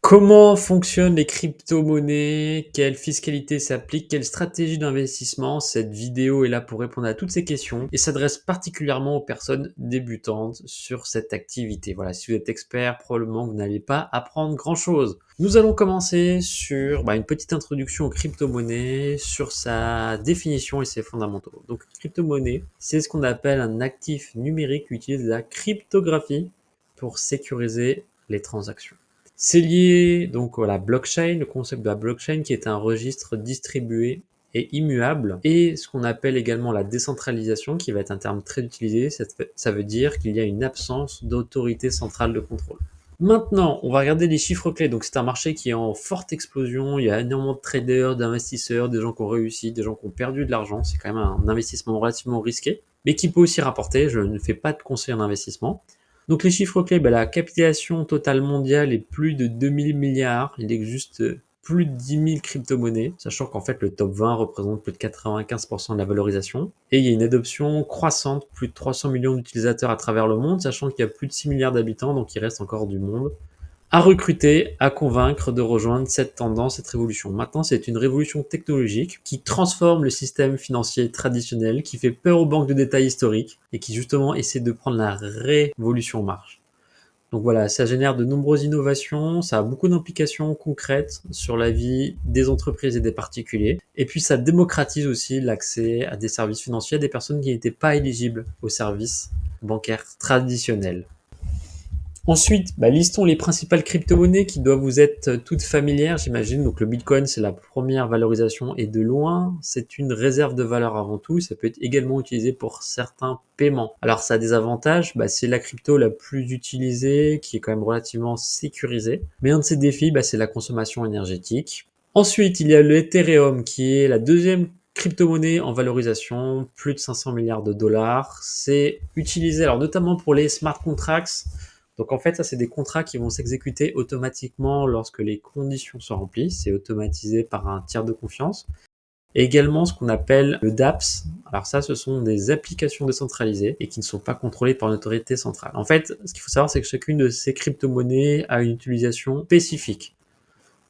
Comment fonctionnent les crypto-monnaies? Quelle fiscalité s'applique? Quelle stratégie d'investissement? Cette vidéo est là pour répondre à toutes ces questions et s'adresse particulièrement aux personnes débutantes sur cette activité. Voilà, si vous êtes expert, probablement que vous n'allez pas apprendre grand-chose. Nous allons commencer sur une petite introduction aux crypto-monnaies, sur sa définition et ses fondamentaux. Donc, crypto-monnaie, c'est ce qu'on appelle un actif numérique qui utilise la cryptographie pour sécuriser les transactions. C'est lié donc à la blockchain, le concept de la blockchain qui est un registre distribué et immuable, et ce qu'on appelle également la décentralisation, qui va être un terme très utilisé, ça veut dire qu'il y a une absence d'autorité centrale de contrôle. Maintenant, on va regarder les chiffres clés. Donc, c'est un marché qui est en forte explosion. Il y a énormément de traders, d'investisseurs, des gens qui ont réussi, des gens qui ont perdu de l'argent. C'est quand même un investissement relativement risqué, mais qui peut aussi rapporter. Je ne fais pas de conseil en investissement. Donc les chiffres clés, la capitalisation totale mondiale est plus de 2000 milliards. Il existe plus de 10 000 crypto-monnaies, sachant qu'en fait le top 20 représente plus de 95% de la valorisation. Et il y a une adoption croissante, plus de 300 millions d'utilisateurs à travers le monde, sachant qu'il y a plus de 6 milliards d'habitants, donc il reste encore du monde à recruter, à convaincre de rejoindre cette tendance, cette révolution. Maintenant, c'est une révolution technologique qui transforme le système financier traditionnel, qui fait peur aux banques de détail historiques et qui justement essaie de prendre la révolution en marche. Donc voilà, ça génère de nombreuses innovations, ça a beaucoup d'implications concrètes sur la vie des entreprises et des particuliers. Et puis ça démocratise aussi l'accès à des services financiers à des personnes qui n'étaient pas éligibles aux services bancaires traditionnels. Ensuite, listons les principales crypto-monnaies qui doivent vous être toutes familières, j'imagine. Donc le Bitcoin, c'est la première valorisation et de loin, c'est une réserve de valeur avant tout. Ça peut être également utilisé pour certains paiements. Alors ça a des avantages, c'est la crypto la plus utilisée, qui est quand même relativement sécurisée. Mais un de ses défis, c'est la consommation énergétique. Ensuite, il y a le Ethereum, qui est la deuxième crypto-monnaie en valorisation, plus de 500 milliards de dollars. C'est utilisé alors notamment pour les smart contracts. Donc en fait, ça, c'est des contrats qui vont s'exécuter automatiquement lorsque les conditions sont remplies. C'est automatisé par un tiers de confiance. Et également ce qu'on appelle le DApps. Alors ça, ce sont des applications décentralisées et qui ne sont pas contrôlées par une autorité centrale. En fait, ce qu'il faut savoir, c'est que chacune de ces crypto-monnaies a une utilisation spécifique.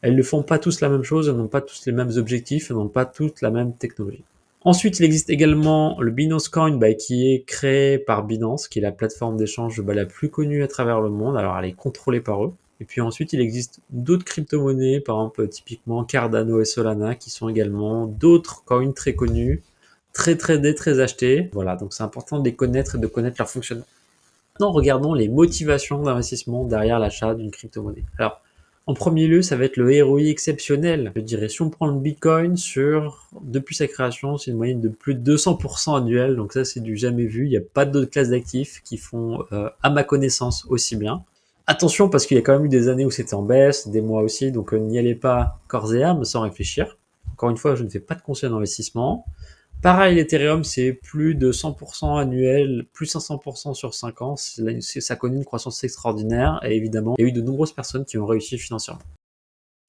Elles ne font pas tous la même chose, elles n'ont pas tous les mêmes objectifs, elles n'ont pas toutes la même technologie. Ensuite, il existe également le Binance Coin qui est créé par Binance, qui est la plateforme d'échange la plus connue à travers le monde. Alors, elle est contrôlée par eux. Et puis ensuite, il existe d'autres crypto-monnaies, par exemple typiquement Cardano et Solana, qui sont également d'autres coins très connus, très tradés, très achetés. Voilà, donc c'est important de les connaître et de connaître leur fonctionnement. Maintenant, regardons les motivations d'investissement derrière l'achat d'une crypto-monnaie. Alors, en premier lieu, ça va être le ROI exceptionnel. Je dirais, si on prend le Bitcoin depuis sa création, c'est une moyenne de plus de 200% annuel. Donc ça, c'est du jamais vu. Il n'y a pas d'autres classes d'actifs qui font, à ma connaissance, aussi bien. Attention, parce qu'il y a quand même eu des années où c'était en baisse, des mois aussi, donc n'y allez pas corps et âme sans réfléchir. Encore une fois, je ne fais pas de conseil d'investissement. Pareil, l'Ethereum, c'est plus de 100% annuel, plus 500% sur 5 ans. Ça connaît une croissance extraordinaire et évidemment, il y a eu de nombreuses personnes qui ont réussi financièrement.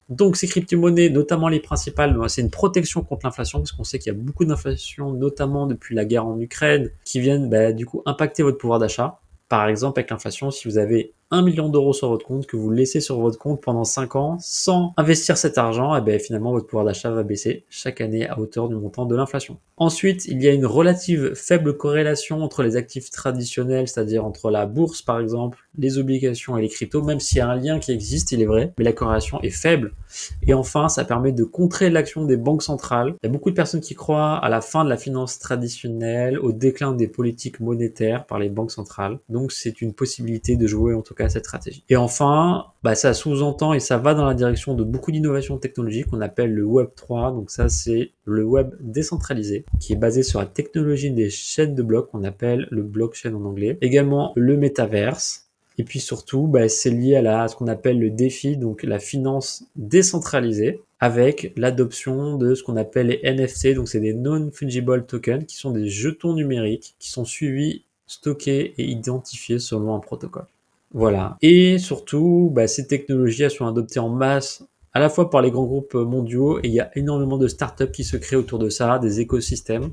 Donc ces crypto-monnaies, notamment les principales, c'est une protection contre l'inflation parce qu'on sait qu'il y a beaucoup d'inflation, notamment depuis la guerre en Ukraine, qui viennent du coup impacter votre pouvoir d'achat. Par exemple, avec l'inflation, si vous avez 1 million d'euros sur votre compte, que vous laissez sur votre compte pendant 5 ans sans investir cet argent, finalement, votre pouvoir d'achat va baisser chaque année à hauteur du montant de l'inflation. Ensuite, il y a une relative faible corrélation entre les actifs traditionnels, c'est-à-dire entre la bourse, par exemple, les obligations et les cryptos, même s'il y a un lien qui existe, il est vrai, mais la corrélation est faible. Et enfin, ça permet de contrer l'action des banques centrales. Il y a beaucoup de personnes qui croient à la fin de la finance traditionnelle, au déclin des politiques monétaires par les banques centrales. Donc, c'est une possibilité de jouer en tout cas cette stratégie. Et enfin, ça sous-entend et ça va dans la direction de beaucoup d'innovations technologiques qu'on appelle le Web 3. Donc ça, c'est le web décentralisé qui est basé sur la technologie des chaînes de blocs qu'on appelle le blockchain en anglais. Également le métaverse. Et puis surtout, c'est lié à ce qu'on appelle le DeFi, donc la finance décentralisée, avec l'adoption de ce qu'on appelle les NFT, donc c'est des non-fungible tokens, qui sont des jetons numériques, qui sont suivis, stockés et identifiés selon un protocole. Voilà. Et surtout, ces technologies elles sont adoptées en masse à la fois par les grands groupes mondiaux et il y a énormément de startups qui se créent autour de ça, des écosystèmes.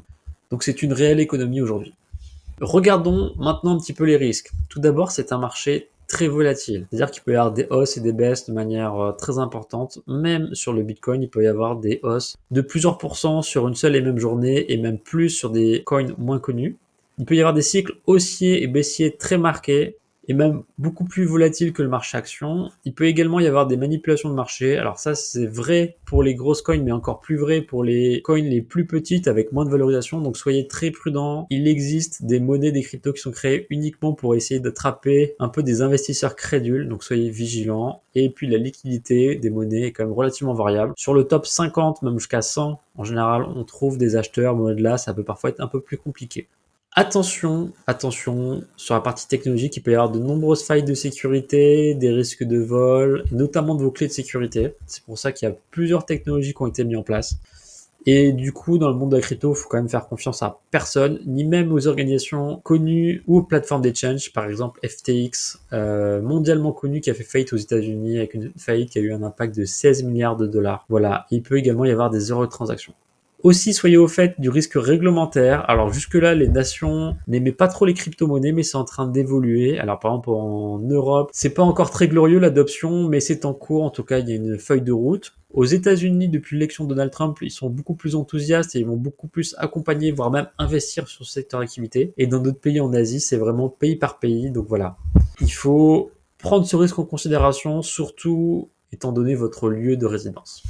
Donc c'est une réelle économie aujourd'hui. Regardons maintenant un petit peu les risques. Tout d'abord, c'est un marché très volatile. C'est-à-dire qu'il peut y avoir des hausses et des baisses de manière très importante. Même sur le Bitcoin, il peut y avoir des hausses de plusieurs pourcents sur une seule et même journée et même plus sur des coins moins connus. Il peut y avoir des cycles haussiers et baissiers très marqués et même beaucoup plus volatile que le marché action. Il peut également y avoir des manipulations de marché. Alors ça, c'est vrai pour les grosses coins, mais encore plus vrai pour les coins les plus petites avec moins de valorisation. Donc soyez très prudents. Il existe des monnaies, des cryptos qui sont créées uniquement pour essayer d'attraper un peu des investisseurs crédules. Donc soyez vigilants. Et puis la liquidité des monnaies est quand même relativement variable. Sur le top 50, même jusqu'à 100, en général, on trouve des acheteurs, mais au-delà, ça peut parfois être un peu plus compliqué. Attention, attention, sur la partie technologique, il peut y avoir de nombreuses failles de sécurité, des risques de vol, notamment de vos clés de sécurité. C'est pour ça qu'il y a plusieurs technologies qui ont été mises en place. Et du coup, dans le monde de la crypto, il faut quand même faire confiance à personne, ni même aux organisations connues ou aux plateformes d'exchange, par exemple FTX, mondialement connu, qui a fait faillite aux États-Unis avec une faillite qui a eu un impact de 16 milliards de dollars. Voilà, il peut également y avoir des erreurs de transaction. Aussi, soyez au fait du risque réglementaire. Alors jusque-là, les nations n'aimaient pas trop les crypto-monnaies, mais c'est en train d'évoluer. Alors par exemple, en Europe, c'est pas encore très glorieux l'adoption, mais c'est en cours. En tout cas, il y a une feuille de route. Aux États-Unis, depuis l'élection de Donald Trump, ils sont beaucoup plus enthousiastes et ils vont beaucoup plus accompagner, voire même investir sur ce secteur d'activité. Et dans d'autres pays en Asie, c'est vraiment pays par pays. Donc voilà, il faut prendre ce risque en considération, surtout étant donné votre lieu de résidence.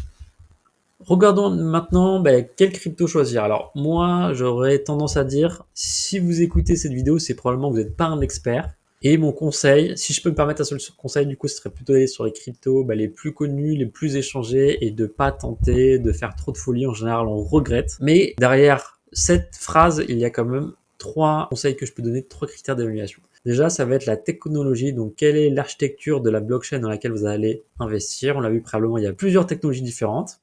Regardons maintenant quelle crypto choisir. Alors moi, j'aurais tendance à dire, si vous écoutez cette vidéo, c'est probablement que vous n'êtes pas un expert. Et mon conseil, si je peux me permettre un seul conseil, du coup, ce serait plutôt d'aller sur les cryptos les plus connus, les plus échangés, et de pas tenter de faire trop de folie. En général, on regrette. Mais derrière cette phrase, il y a quand même 3 conseils que je peux donner, 3 critères d'évaluation. Déjà, ça va être la technologie. Donc, quelle est l'architecture de la blockchain dans laquelle vous allez investir? On l'a vu préalablement, il y a plusieurs technologies différentes.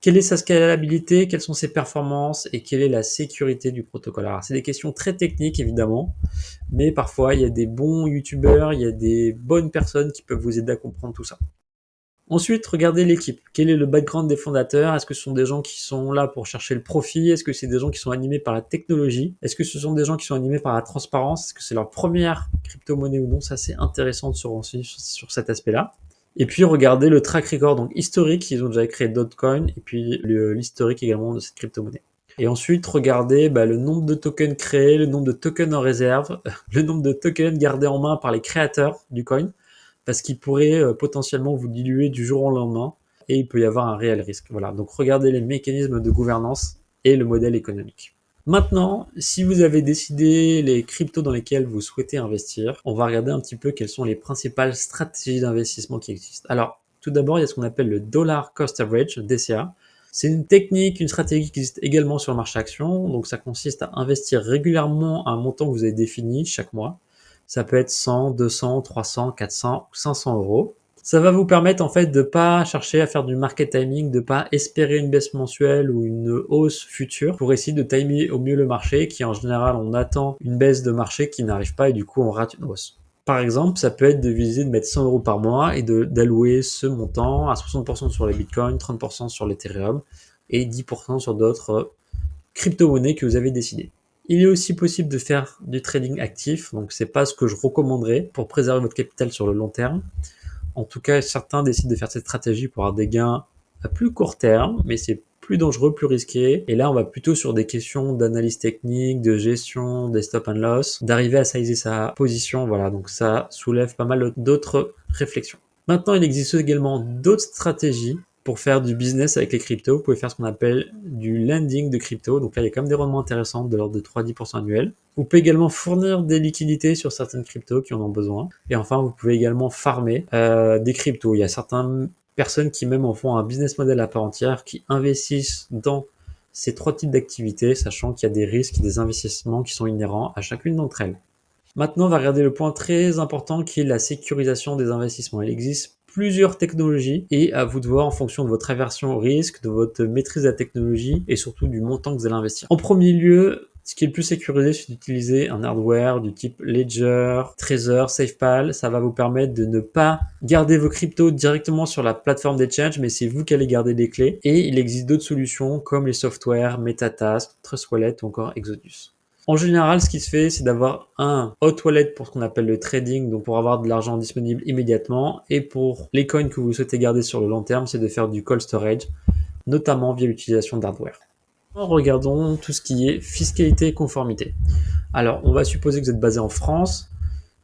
Quelle est sa scalabilité, quelles sont ses performances et quelle est la sécurité du protocole? Alors, c'est des questions très techniques, évidemment, mais parfois, il y a des bons youtubeurs, il y a des bonnes personnes qui peuvent vous aider à comprendre tout ça. Ensuite, regardez l'équipe. Quel est le background des fondateurs? Est-ce que ce sont des gens qui sont là pour chercher le profit? Est-ce que c'est des gens qui sont animés par la technologie? Est-ce que ce sont des gens qui sont animés par la transparence? Est-ce que c'est leur première crypto-monnaie ou non? Ça, c'est intéressant de se renseigner sur cet aspect-là. Et puis regardez le track record, donc historique, ils ont déjà créé Dogecoin, et puis l'historique également de cette crypto-monnaie. Et ensuite, regardez le nombre de tokens créés, le nombre de tokens en réserve, le nombre de tokens gardés en main par les créateurs du coin, parce qu'ils pourraient potentiellement vous diluer du jour au lendemain, et il peut y avoir un réel risque. Voilà, donc regardez les mécanismes de gouvernance et le modèle économique. Maintenant, si vous avez décidé les cryptos dans lesquels vous souhaitez investir, on va regarder un petit peu quelles sont les principales stratégies d'investissement qui existent. Alors, tout d'abord, il y a ce qu'on appelle le Dollar Cost Average, DCA. C'est une technique, une stratégie qui existe également sur le marché action. Donc, ça consiste à investir régulièrement un montant que vous avez défini chaque mois. Ça peut être 100, 200, 300, 400 ou 500 euros. Ça va vous permettre en fait de pas chercher à faire du market timing, de pas espérer une baisse mensuelle ou une hausse future pour essayer de timer au mieux le marché qui en général on attend une baisse de marché qui n'arrive pas et du coup on rate une hausse. Par exemple, ça peut être de viser de mettre 100 euros par mois et d'allouer ce montant à 60% sur les bitcoins, 30% sur l'Ethereum et 10% sur d'autres crypto-monnaies que vous avez décidé. Il est aussi possible de faire du trading actif, donc c'est pas ce que je recommanderais pour préserver votre capital sur le long terme. En tout cas, certains décident de faire cette stratégie pour avoir des gains à plus court terme, mais c'est plus dangereux, plus risqué. Et là, on va plutôt sur des questions d'analyse technique, de gestion des stop and loss, d'arriver à sizer sa position. Voilà, donc ça soulève pas mal d'autres réflexions. Maintenant, il existe également d'autres stratégies pour faire du business avec les cryptos. Vous pouvez faire ce qu'on appelle du lending de crypto. Donc là, il y a quand même des rendements intéressants de l'ordre de 3-10% annuels. Vous pouvez également fournir des liquidités sur certaines cryptos qui en ont besoin. Et enfin, vous pouvez également farmer des cryptos. Il y a certaines personnes qui même en font un business model à part entière, qui investissent dans ces 3 types d'activités, sachant qu'il y a des risques et des investissements qui sont inhérents à chacune d'entre elles. Maintenant, on va regarder le point très important qui est la sécurisation des investissements. Il existe plusieurs technologies et à vous de voir en fonction de votre aversion au risque, de votre maîtrise de la technologie et surtout du montant que vous allez investir. En premier lieu, ce qui est le plus sécurisé, c'est d'utiliser un hardware du type Ledger, Trezor, SafePal. Ça va vous permettre de ne pas garder vos cryptos directement sur la plateforme d'exchange, mais c'est vous qui allez garder les clés. Et il existe d'autres solutions comme les softwares Metatask, Trust Wallet ou encore Exodus. En général, ce qui se fait, c'est d'avoir un hot wallet pour ce qu'on appelle le trading, donc pour avoir de l'argent disponible immédiatement, et pour les coins que vous souhaitez garder sur le long terme, c'est de faire du cold storage, notamment via l'utilisation d'hardware. Regardons tout ce qui est fiscalité et conformité. Alors, on va supposer que vous êtes basé en France.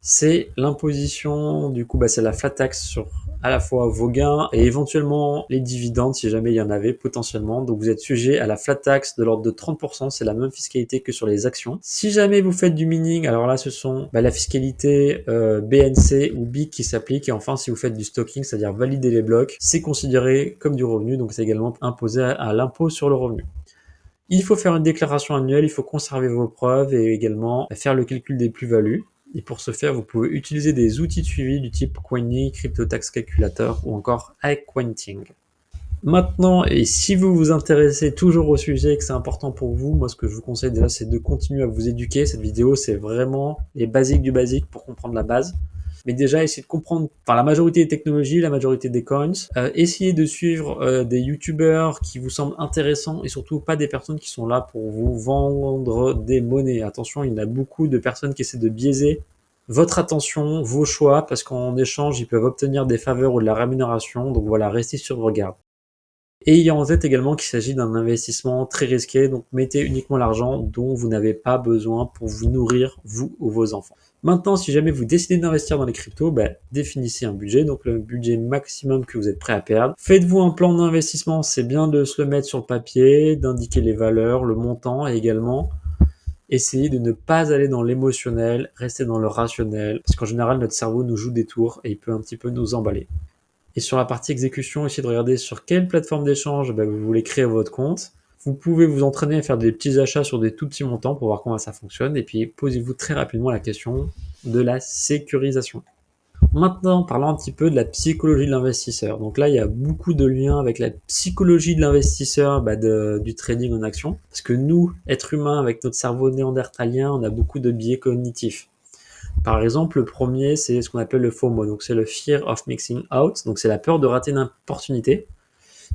C'est l'imposition, du coup, c'est la flat tax sur à la fois vos gains et éventuellement les dividendes, si jamais il y en avait potentiellement. Donc, vous êtes sujet à la flat tax de l'ordre de 30%. C'est la même fiscalité que sur les actions. Si jamais vous faites du mining, alors là, ce sont la fiscalité BNC ou BIC qui s'applique. Et enfin, si vous faites du stocking, c'est-à-dire valider les blocs, c'est considéré comme du revenu. Donc, c'est également imposé à l'impôt sur le revenu. Il faut faire une déclaration annuelle, il faut conserver vos preuves et également faire le calcul des plus-values. Et pour ce faire, vous pouvez utiliser des outils de suivi du type Coiny, CryptoTax Calculator ou encore iQuanting. Maintenant, et si vous vous intéressez toujours au sujet et que c'est important pour vous, moi ce que je vous conseille déjà c'est de continuer à vous éduquer. Cette vidéo c'est vraiment les basiques du basique pour comprendre la base. Mais déjà, essayez de comprendre la majorité des technologies, la majorité des coins. Essayez de suivre des youtubeurs qui vous semblent intéressants et surtout pas des personnes qui sont là pour vous vendre des monnaies. Attention, il y en a beaucoup de personnes qui essaient de biaiser votre attention, vos choix, parce qu'en échange, ils peuvent obtenir des faveurs ou de la rémunération. Donc voilà, restez sur vos gardes. Et ayant en tête également qu'il s'agit d'un investissement très risqué, donc mettez uniquement l'argent dont vous n'avez pas besoin pour vous nourrir, vous ou vos enfants. Maintenant, si jamais vous décidez d'investir dans les cryptos, définissez un budget, donc le budget maximum que vous êtes prêt à perdre. Faites-vous un plan d'investissement, c'est bien de se le mettre sur le papier, d'indiquer les valeurs, le montant et également essayez de ne pas aller dans l'émotionnel, restez dans le rationnel, parce qu'en général, notre cerveau nous joue des tours et il peut un petit peu nous emballer. Et sur la partie exécution, essayez de regarder sur quelle plateforme d'échange vous voulez créer votre compte. Vous pouvez vous entraîner à faire des petits achats sur des tout petits montants pour voir comment ça fonctionne. Et puis, posez-vous très rapidement la question de la sécurisation. Maintenant, parlons un petit peu de la psychologie de l'investisseur. Donc là, il y a beaucoup de liens avec la psychologie de l'investisseur du trading en action. Parce que nous, êtres humains, avec notre cerveau néandertalien, on a beaucoup de biais cognitifs. Par exemple, le premier, c'est ce qu'on appelle le FOMO, donc c'est le Fear of Missing Out, donc c'est la peur de rater une opportunité.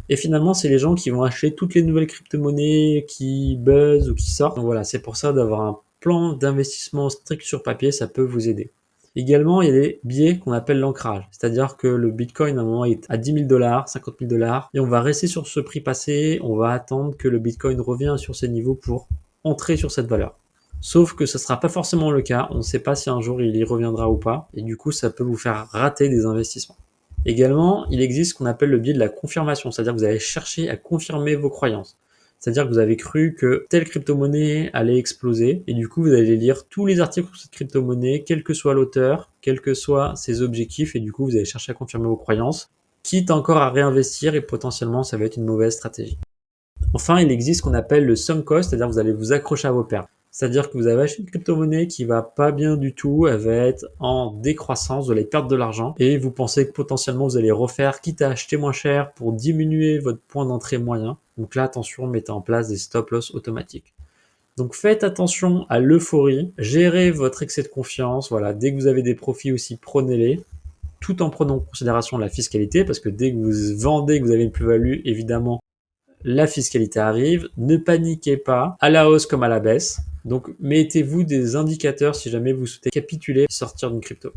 Et finalement, c'est les gens qui vont acheter toutes les nouvelles crypto-monnaies qui buzzent ou qui sortent. Donc voilà, c'est pour ça d'avoir un plan d'investissement strict sur papier, ça peut vous aider. Également, il y a des biais qu'on appelle l'ancrage, c'est-à-dire que le Bitcoin, à un moment, est à 10 000 $, 50 000 $, et on va rester sur ce prix passé, on va attendre que le Bitcoin revienne sur ces niveaux pour entrer sur cette valeur. Sauf que ce ne sera pas forcément le cas, on ne sait pas si un jour il y reviendra ou pas, et du coup ça peut vous faire rater des investissements. Également, il existe ce qu'on appelle le biais de la confirmation, c'est-à-dire que vous allez chercher à confirmer vos croyances. C'est-à-dire que vous avez cru que telle crypto-monnaie allait exploser, et du coup vous allez lire tous les articles sur cette crypto-monnaie, quel que soit l'auteur, quels que soient ses objectifs, et du coup vous allez chercher à confirmer vos croyances, quitte encore à réinvestir, et potentiellement ça va être une mauvaise stratégie. Enfin, il existe ce qu'on appelle le sunk cost, c'est-à-dire que vous allez vous accrocher à vos pertes. C'est-à-dire que vous avez acheté une crypto-monnaie qui va pas bien du tout, elle va être en décroissance, vous allez perdre de l'argent et vous pensez que potentiellement vous allez refaire, quitte à acheter moins cher pour diminuer votre point d'entrée moyen. Donc là, attention, mettez en place des stop-loss automatiques. Donc faites attention à l'euphorie, gérez votre excès de confiance, voilà, dès que vous avez des profits aussi, prenez-les, tout en prenant en considération la fiscalité, parce que dès que vous vendez, que vous avez une plus-value, évidemment, la fiscalité arrive, ne paniquez pas, à la hausse comme à la baisse. Donc mettez-vous des indicateurs si jamais vous souhaitez capituler et sortir d'une crypto.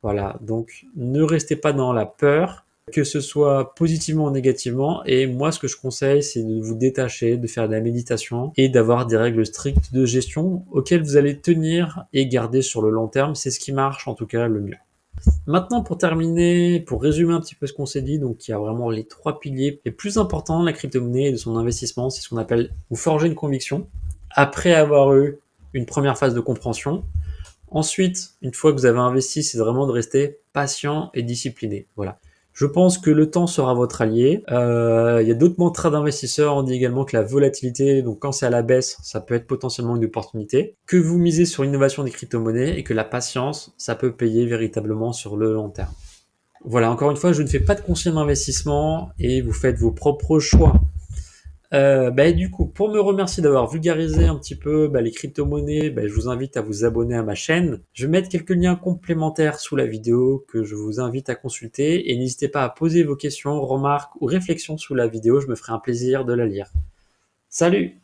Voilà, donc ne restez pas dans la peur, que ce soit positivement ou négativement. Et moi, ce que je conseille, c'est de vous détacher, de faire de la méditation et d'avoir des règles strictes de gestion auxquelles vous allez tenir et garder sur le long terme. C'est ce qui marche en tout cas le mieux. Maintenant, pour terminer, pour résumer un petit peu ce qu'on s'est dit, donc il y a vraiment les 3 piliers les plus importants de la crypto-monnaie et de son investissement, c'est ce qu'on appelle vous forger une conviction. Après avoir eu une première phase de compréhension, ensuite, une fois que vous avez investi, c'est vraiment de rester patient et discipliné. Voilà. Je pense que le temps sera votre allié. Il y a d'autres mantras d'investisseurs. On dit également que la volatilité, donc quand c'est à la baisse, ça peut être potentiellement une opportunité. Que vous misez sur l'innovation des crypto-monnaies et que la patience, ça peut payer véritablement sur le long terme. Voilà, encore une fois, je ne fais pas de conseil d'investissement et vous faites vos propres choix. Du coup, pour me remercier d'avoir vulgarisé un petit peu les crypto-monnaies, je vous invite à vous abonner à ma chaîne. Je vais mettre quelques liens complémentaires sous la vidéo que je vous invite à consulter et n'hésitez pas à poser vos questions, remarques ou réflexions sous la vidéo, je me ferai un plaisir de la lire. Salut!